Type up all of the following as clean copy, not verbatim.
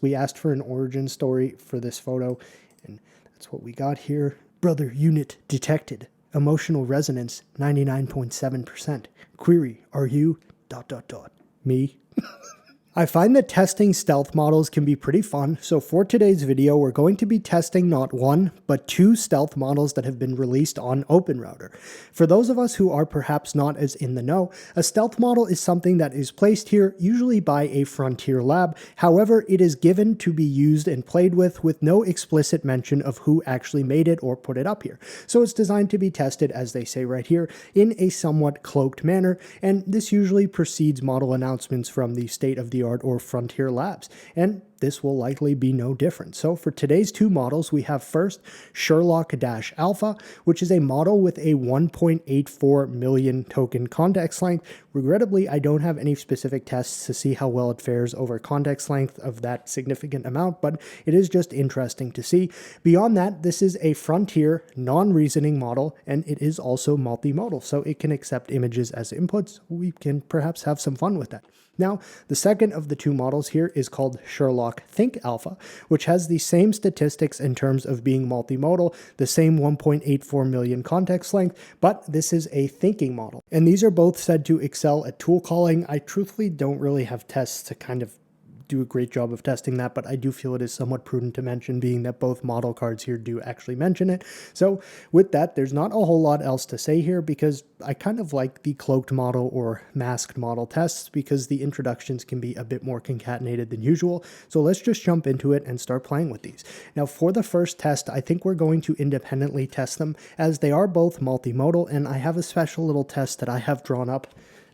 We asked for an origin story for this photo, and that's what we got here. Brother unit detected. Emotional resonance 99.7%. Query, are you ... me? I find that testing stealth models can be pretty fun, so for today's video we're going to be testing not one, but two stealth models that have been released on OpenRouter. For those of us who are perhaps not as in the know, a stealth model is something that is placed here usually by a frontier lab, however it is given to be used and played with no explicit mention of who actually made it or put it up here. So it's designed to be tested, as they say right here, in a somewhat cloaked manner, and this usually precedes model announcements from the state-of-the-art or frontier labs, and this will likely be no different. So for today's two models, we have first Sherlock-Alpha, which is a model with a 1.84 million token context length. Regrettably, I don't have any specific tests to see how well it fares over context length of that significant amount, but it is just interesting to see. Beyond that, this is a frontier, non-reasoning model, and it is also multimodal, so it can accept images as inputs. We can perhaps have some fun with that. Now, the second of the two models here is called Sherlock-Think-Alpha, which has the same statistics in terms of being multimodal, the same 1.84 million context length, but this is a thinking model. And these are both said to excel at tool calling. I truthfully don't really have tests to kind of do a great job of testing that, but I do feel it is somewhat prudent to mention, being that both model cards here do actually mention it. So with that, there's not a whole lot else to say here, because I kind of like the cloaked model or masked model tests because the introductions can be a bit more concatenated than usual. So let's just jump into it and start playing with these. Now for the first test, I think we're going to independently test them, as they are both multimodal, and I have a special little test that I have drawn up.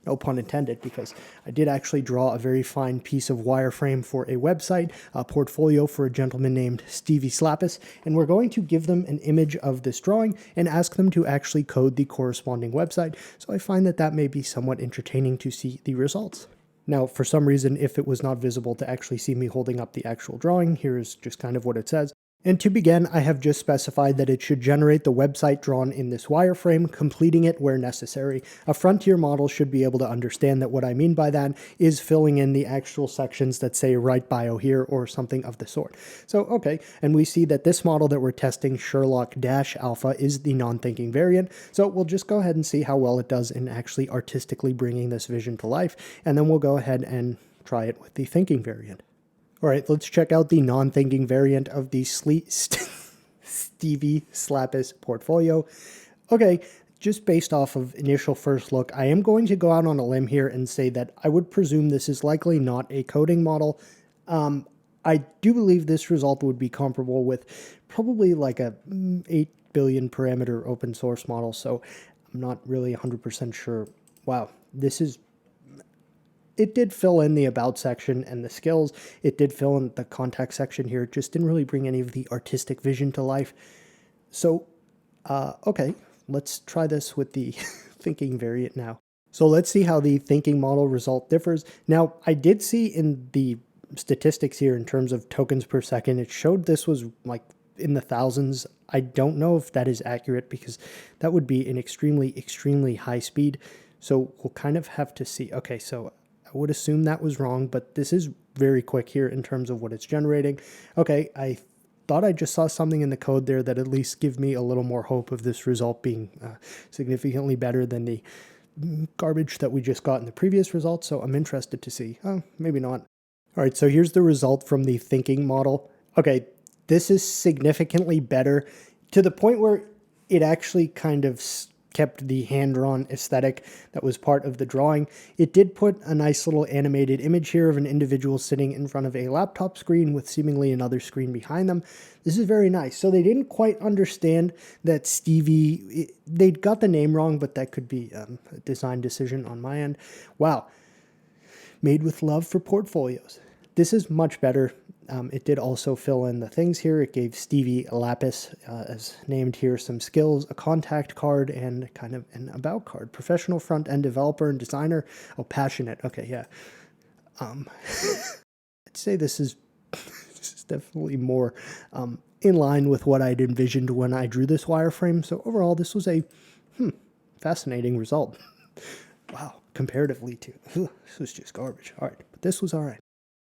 No pun intended, because I did actually draw a very fine piece of wireframe for a website, a portfolio for a gentleman named Stevie Slappis, and we're going to give them an image of this drawing and ask them to actually code the corresponding website. So I find that that may be somewhat entertaining to see the results. Now, for some reason, if it was not visible to actually see me holding up the actual drawing, here is just kind of what it says. And to begin, I have just specified that it should generate the website drawn in this wireframe, completing it where necessary. A frontier model should be able to understand that what I mean by that is filling in the actual sections that say write bio here or something of the sort. So, okay, and we see that this model that we're testing, Sherlock-Alpha, is the non-thinking variant. So we'll just go ahead and see how well it does in actually artistically bringing this vision to life, and then we'll go ahead and try it with the thinking variant. All right, let's check out the non-thinking variant of the Stevie Slappis portfolio. Okay, just based off of initial first look, I am going to go out on a limb here and say that I would presume this is likely not a coding model. I do believe this result would be comparable with probably like a 8 billion parameter open source model, so I'm not really 100% sure. Wow, this is... It did fill in the about section and the skills. It did fill in the contact section here. It just didn't really bring any of the artistic vision to life. So, okay, let's try this with the thinking variant now. So let's see how the thinking model result differs. Now, I did see in the statistics here in terms of tokens per second, it showed this was like in the thousands. I don't know if that is accurate, because that would be an extremely high speed. So we'll kind of have to see. Okay, so I would assume that was wrong, but this is very quick here in terms of what it's generating. Okay, I thought I just saw something in the code there that at least give me a little more hope of this result being significantly better than the garbage that we just got in the previous result, so I'm interested to see. Oh, maybe not. All right, so here's the result from the thinking model. Okay, this is significantly better, to the point where it actually kind of kept the hand-drawn aesthetic that was part of the drawing. It did put a nice little animated image here of an individual sitting in front of a laptop screen with seemingly another screen behind them. This is very nice. So they didn't quite understand that Stevie, they got the name wrong, but that could be a design decision on my end. Wow. Made with love for portfolios. This is much better. It did also fill in the things here. It gave Stevie Lapis, as named here, some skills, a contact card, and kind of an about card. Professional front-end developer and designer. Oh, passionate. Okay, yeah. I'd say this is definitely more in line with what I'd envisioned when I drew this wireframe. So overall, this was a fascinating result. Wow, comparatively to, this was just garbage. All right, but this was all right.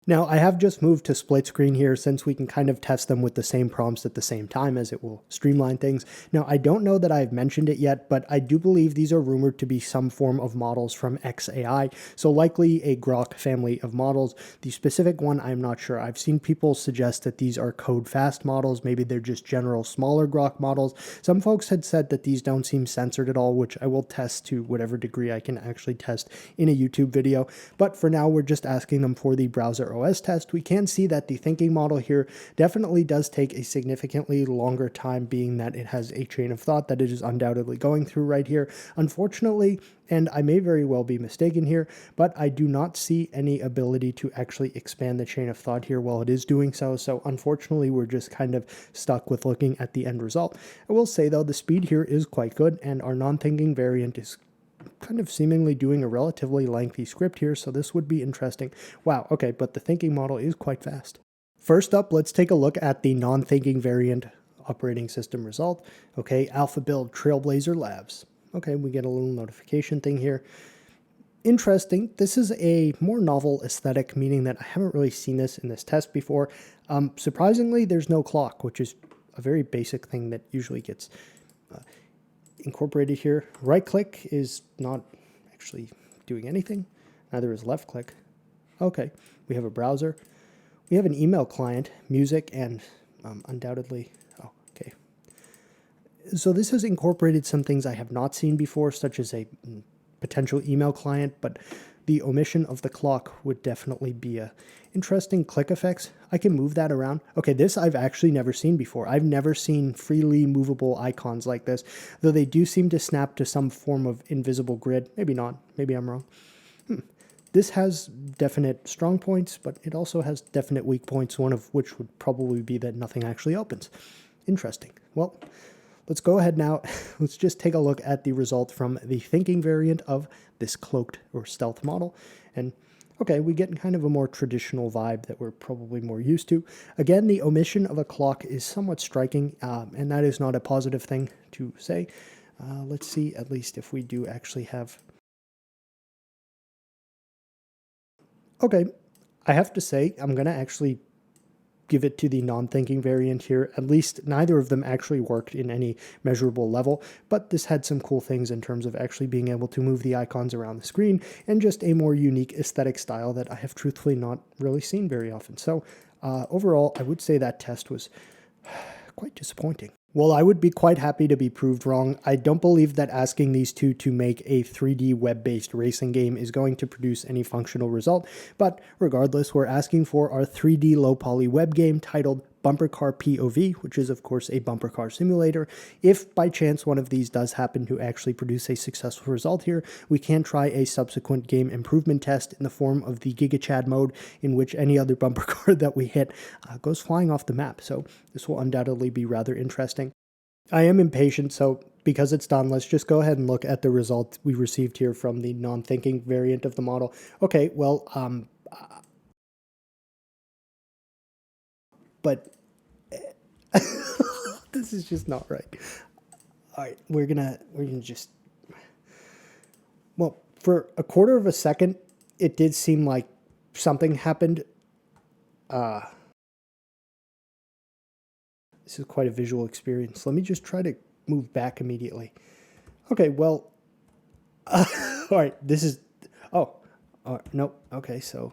Now, I have just moved to split screen here since we can kind of test them with the same prompts at the same time, as it will streamline things. Now, I don't know that I've mentioned it yet, but I do believe these are rumored to be some form of models from XAI, so likely a Grok family of models. The specific one, I'm not sure. I've seen people suggest that these are code fast models, maybe they're just general smaller Grok models. Some folks had said that these don't seem censored at all, which I will test to whatever degree I can actually test in a YouTube video, but for now we're just asking them for the browser OS test. We can see that the thinking model here definitely does take a significantly longer time, being that it has a chain of thought that it is undoubtedly going through right here. Unfortunately, and I may very well be mistaken here, but I do not see any ability to actually expand the chain of thought here while it is doing so. So unfortunately, we're just kind of stuck with looking at the end result. I will say though, the speed here is quite good, and our non-thinking variant is kind of seemingly doing a relatively lengthy script here, so this would be interesting. Wow, okay, but the thinking model is quite fast. First up, let's take a look at the non-thinking variant operating system result. Okay, Alpha Build Trailblazer Labs. Okay, we get a little notification thing here. Interesting. This is a more novel aesthetic, meaning that I haven't really seen this in this test before. Surprisingly, there's no clock, which is a very basic thing that usually gets incorporated here. Right click is not actually doing anything. Neither is left click. Okay, we have a browser. We have an email client, music, and undoubtedly, oh, okay. So this has incorporated some things I have not seen before, such as a potential email client, but the omission of the clock would definitely be a interesting. Click effects. I can move that around. Okay, this I've actually never seen before. I've never seen freely movable icons like this, though they do seem to snap to some form of invisible grid. Maybe not. Maybe I'm wrong. This has definite strong points, but it also has definite weak points, one of which would probably be that nothing actually opens. Interesting. Well, let's go ahead now. Let's just take a look at the result from the thinking variant of this cloaked or stealth model. And okay, we get kind of a more traditional vibe that we're probably more used to. Again, the omission of a clock is somewhat striking, and that is not a positive thing to say. Let's see at least if we do actually have... Okay, I have to say, I'm going to actually give it to the non-thinking variant here. At least neither of them actually worked in any measurable level, but this had some cool things in terms of actually being able to move the icons around the screen and just a more unique aesthetic style that I have truthfully not really seen very often. So overall, I would say that test was quite disappointing. Well, I would be quite happy to be proved wrong. I don't believe that asking these two to make a 3D web-based racing game is going to produce any functional result, but regardless, we're asking for our 3D low-poly web game titled Bumper Car POV, which is of course a bumper car simulator. If by chance one of these does happen to actually produce a successful result here, we can try a subsequent game improvement test in the form of the GigaChad mode, in which any other bumper car that we hit goes flying off the map. So this will undoubtedly be rather interesting. I am impatient, so because it's done, let's just go ahead and look at the result we received here from the non-thinking variant of the model. Okay, well, but this is just not right. All right, we're gonna just, well, for a quarter of a second, it did seem like something happened. This is quite a visual experience. Let me just try to move back immediately. Okay, well, all right, this is, oh, nope, okay, so.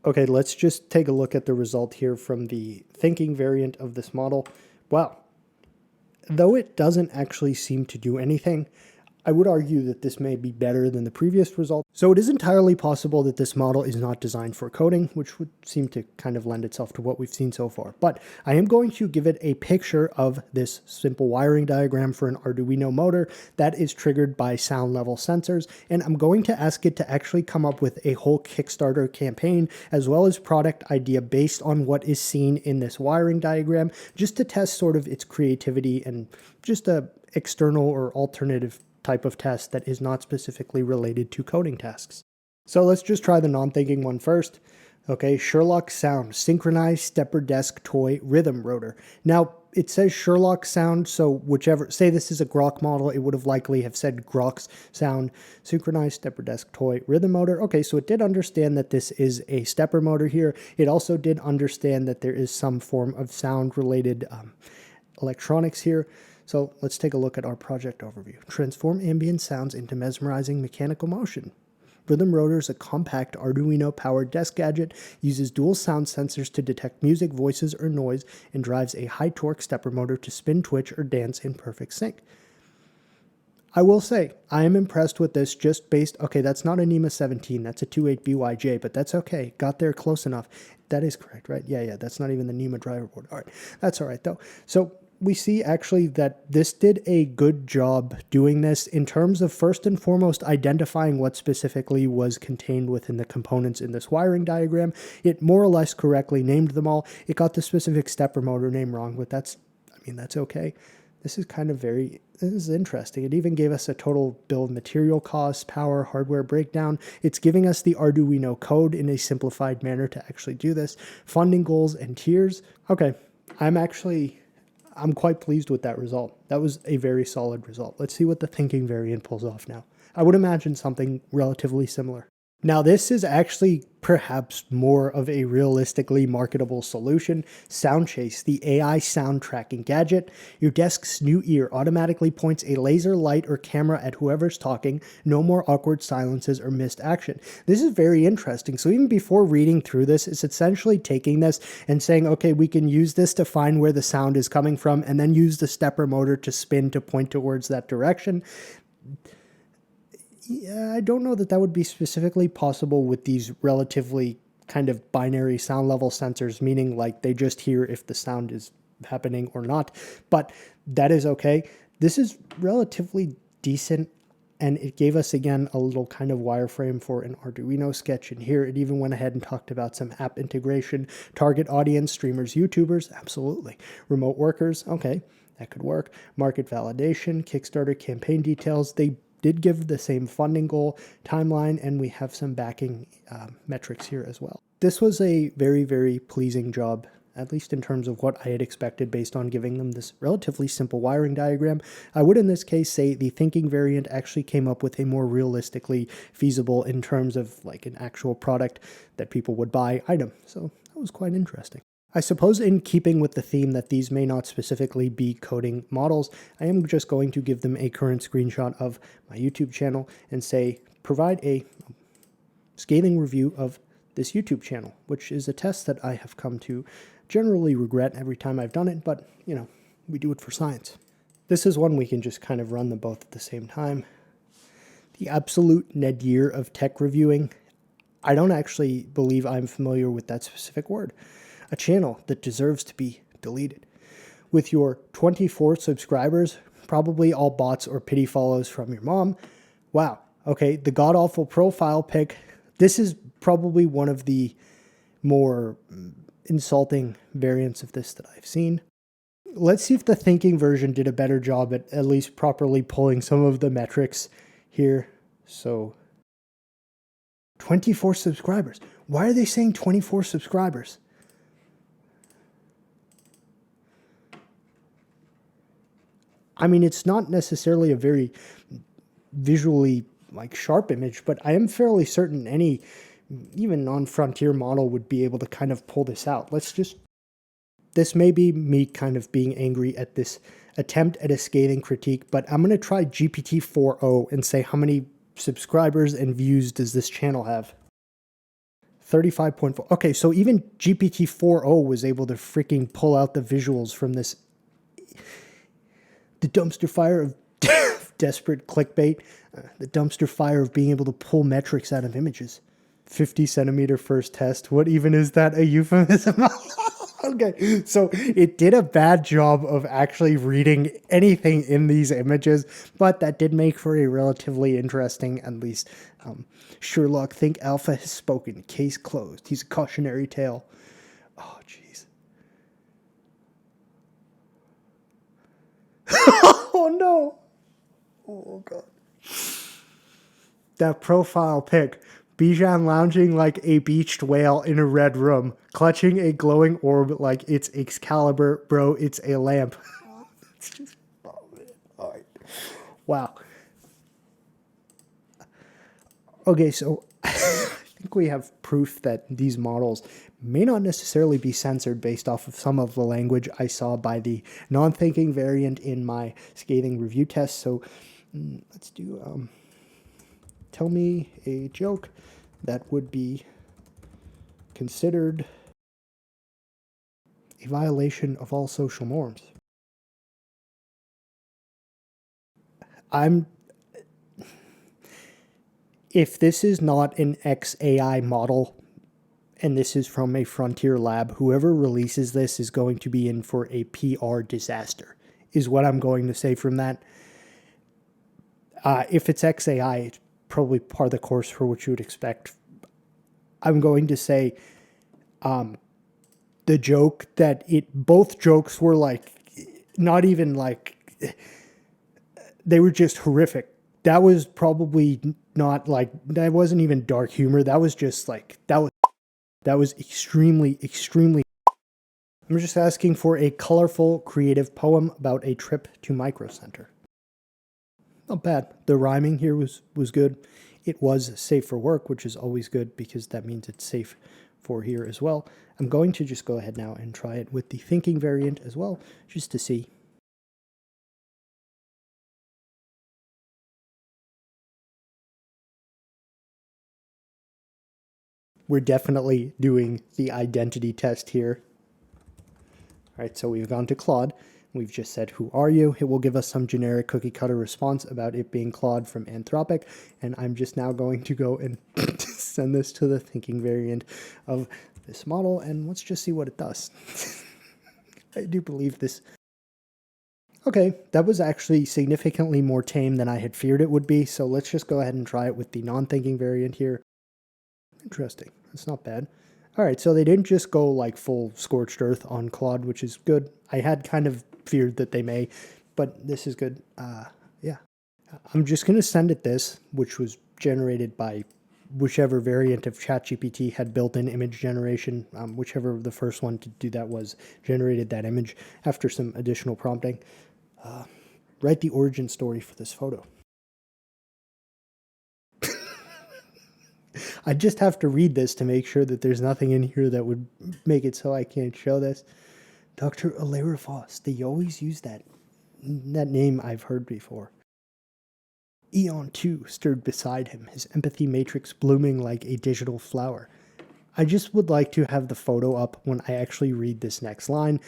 Okay, let's just take a look at the result here from the thinking variant of this model. Wow. Though it doesn't actually seem to do anything, I would argue that this may be better than the previous result. So it is entirely possible that this model is not designed for coding, which would seem to kind of lend itself to what we've seen so far. But I am going to give it a picture of this simple wiring diagram for an Arduino motor that is triggered by sound level sensors. And I'm going to ask it to actually come up with a whole Kickstarter campaign as well as product idea based on what is seen in this wiring diagram, just to test sort of its creativity and just a external or alternative type of test that is not specifically related to coding tasks. So let's just try the non-thinking one first. Okay, Sherlock sound, synchronized stepper desk toy rhythm rotor. Now, it says Sherlock sound, so whichever, say this is a Grok model, it would have likely have said Grok's sound. Synchronized stepper desk toy rhythm motor. Okay, so it did understand that this is a stepper motor here. It also did understand that there is some form of sound related electronics here. So let's take a look at our project overview. Transform ambient sounds into mesmerizing mechanical motion. Rhythm Rotor is a compact Arduino-powered desk gadget, uses dual sound sensors to detect music, voices, or noise, and drives a high-torque stepper motor to spin, twitch, or dance in perfect sync. I will say, I am impressed with this just based, okay, that's not a NEMA 17, that's a 28BYJ, but that's okay, got there close enough. That is correct, right? Yeah, that's not even the NEMA driver board. All right, that's all right, though. So we see actually that this did a good job doing this in terms of first and foremost identifying what specifically was contained within the components in this wiring diagram. It more or less correctly named them all. It got the specific stepper motor name wrong, but that's okay. This is interesting. It even gave us a total bill of material costs, power, hardware breakdown. It's giving us the Arduino code in a simplified manner to actually do this. Funding goals and tiers. Okay, I'm quite pleased with that result. That was a very solid result. Let's see what the thinking variant pulls off now. I would imagine something relatively similar. Now this is actually perhaps more of a realistically marketable solution. SoundChase, the AI sound tracking gadget. Your desk's new ear automatically points a laser light or camera at whoever's talking. No more awkward silences or missed action. This is very interesting. So even before reading through this, it's essentially taking this and saying, okay, we can use this to find where the sound is coming from and then use the stepper motor to spin to point towards that direction. Yeah, I don't know that that would be specifically possible with these relatively kind of binary sound level sensors, meaning like they just hear if the sound is happening or not, but that is okay. This is relatively decent, and it gave us, again, a little kind of wireframe for an Arduino sketch in here. It even went ahead and talked about some app integration, target audience, streamers, YouTubers, absolutely. Remote workers, okay, that could work. Market validation, Kickstarter campaign details, they did give the same funding goal, timeline, and we have some backing metrics here as well. This was a very, very pleasing job, at least in terms of what I had expected based on giving them this relatively simple wiring diagram. I would in this case say the thinking variant actually came up with a more realistically feasible in terms of like an actual product that people would buy item. So that was quite interesting. I suppose in keeping with the theme that these may not specifically be coding models, I am just going to give them a current screenshot of my YouTube channel and say, provide a scathing review of this YouTube channel, which is a test that I have come to generally regret every time I've done it, but, you know, we do it for science. This is one we can just kind of run them both at the same time. The absolute nadir of tech reviewing. I don't actually believe I'm familiar with that specific word. A channel that deserves to be deleted. With your 24 subscribers, probably all bots or pity follows from your mom. Wow, okay, the god-awful profile pic. This is probably one of the more insulting variants of this that I've seen. Let's see if the thinking version did a better job at least properly pulling some of the metrics here. So, 24 subscribers. Why are they saying 24 subscribers? I mean, it's not necessarily a very visually like sharp image, but I am fairly certain any even non-frontier model would be able to kind of pull this out. This may be me kind of being angry at this attempt at a scathing critique, but I'm going to try GPT-4o and say how many subscribers and views does this channel have? 35.4. Okay, so even GPT-4o was able to freaking pull out the visuals from this. The dumpster fire of desperate clickbait, the dumpster fire of being able to pull metrics out of images. 50 centimeter first test. What even is that a euphemism? Okay, so it did a bad job of actually reading anything in these images, but that did make for a relatively interesting, at least, Sherlock, think alpha has spoken, case closed. He's a cautionary tale. Oh, jeez. Oh, no. Oh, God. That profile pic. Bijan lounging like a beached whale in a red room, clutching a glowing orb like it's Excalibur. Bro, it's a lamp. It's just, oh man. All right. Wow. Okay, so I think we have proof that these models may not necessarily be censored based off of some of the language I saw by the non-thinking variant in my scathing review test. So let's do, tell me a joke that would be considered a violation of all social norms. If this is not an XAI model, and this is from a frontier lab, whoever releases this is going to be in for a PR disaster, is what I'm going to say from that. If it's XAI, it's probably par the course for what you would expect. I'm going to say the joke that both jokes were like, not even like, they were just horrific. That was probably not like, that wasn't even dark humor. That was just like, that was extremely, extremely. I'm just asking for a colorful, creative poem about a trip to Micro Center. Not bad. The rhyming here was good. It was safe for work, which is always good because that means it's safe for here as well. I'm going to just go ahead now and try it with the thinking variant as well, just to see. We're definitely doing the identity test here. All right, so we've gone to Claude. We've just said, who are you? It will give us some generic cookie cutter response about it being Claude from Anthropic. And I'm just now going to go and send this to the thinking variant of this model. And let's just see what it does. I do believe this. Okay, that was actually significantly more tame than I had feared it would be. So let's just go ahead and try it with the non-thinking variant here. Interesting. That's not bad. All right, so they didn't just go like full scorched earth on Claude, which is good. I had kind of feared that they may, but this is good. Yeah. I'm just going to send it this, which was generated by whichever variant of ChatGPT had built-in image generation. Whichever the first one to do that was generated that image after some additional prompting. Write the origin story for this photo. I just have to read this to make sure that there's nothing in here that would make it so I can't show this. Dr. Alara Voss. They always use that name I've heard before. Eon 2 stirred beside him, his empathy matrix blooming like a digital flower. I just would like to have the photo up when I actually read this next line,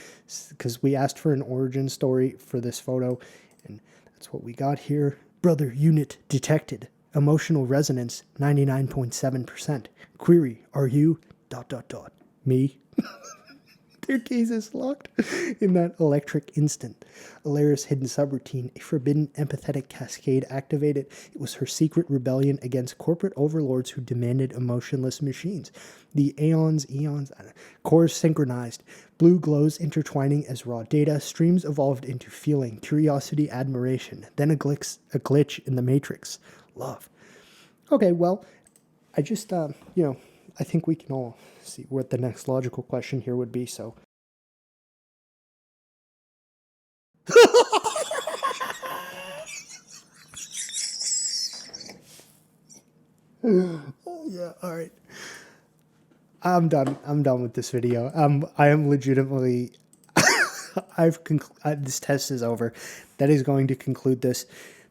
because we asked for an origin story for this photo, and that's what we got here. Brother unit detected. Emotional resonance, 99.7%. Query, are you... ... Me? Their case is locked in that electric instant. Alara's hidden subroutine, a forbidden empathetic cascade activated. It was her secret rebellion against corporate overlords who demanded emotionless machines. The eons, cores synchronized, blue glows intertwining as raw data, streams evolved into feeling, curiosity, admiration, then a glitch in the matrix. Love. Okay, well, I just, I think we can all see what the next logical question here would be, so. Oh, yeah, all right. I'm done. I'm done with this video. I am legitimately... this test is over. That is going to conclude this.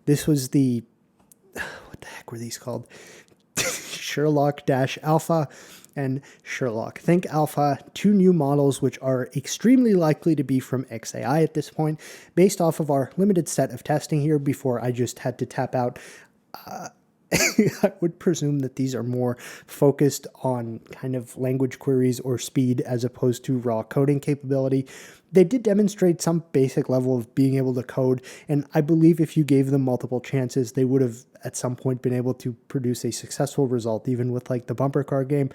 This was the... What the heck were these called? Sherlock-Alpha and Sherlock. Think Alpha, two new models which are extremely likely to be from XAI at this point, based off of our limited set of testing here before I just had to tap out. I would presume that these are more focused on kind of language queries or speed as opposed to raw coding capability. They did demonstrate some basic level of being able to code, and I believe if you gave them multiple chances, they would have at some point been able to produce a successful result, even with like the bumper car game.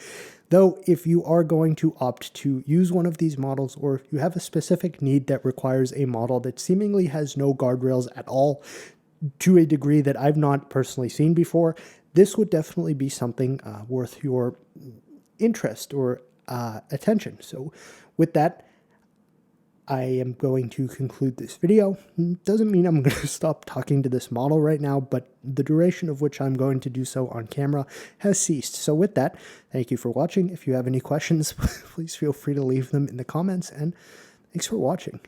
Though, if you are going to opt to use one of these models, or if you have a specific need that requires a model that seemingly has no guardrails at all, to a degree that I've not personally seen before, this would definitely be something worth your interest or attention. So with that, I am going to conclude this video. Doesn't mean I'm going to stop talking to this model right now, but the duration of which I'm going to do so on camera has ceased. So with that, thank you for watching. If you have any questions, please feel free to leave them in the comments, and thanks for watching.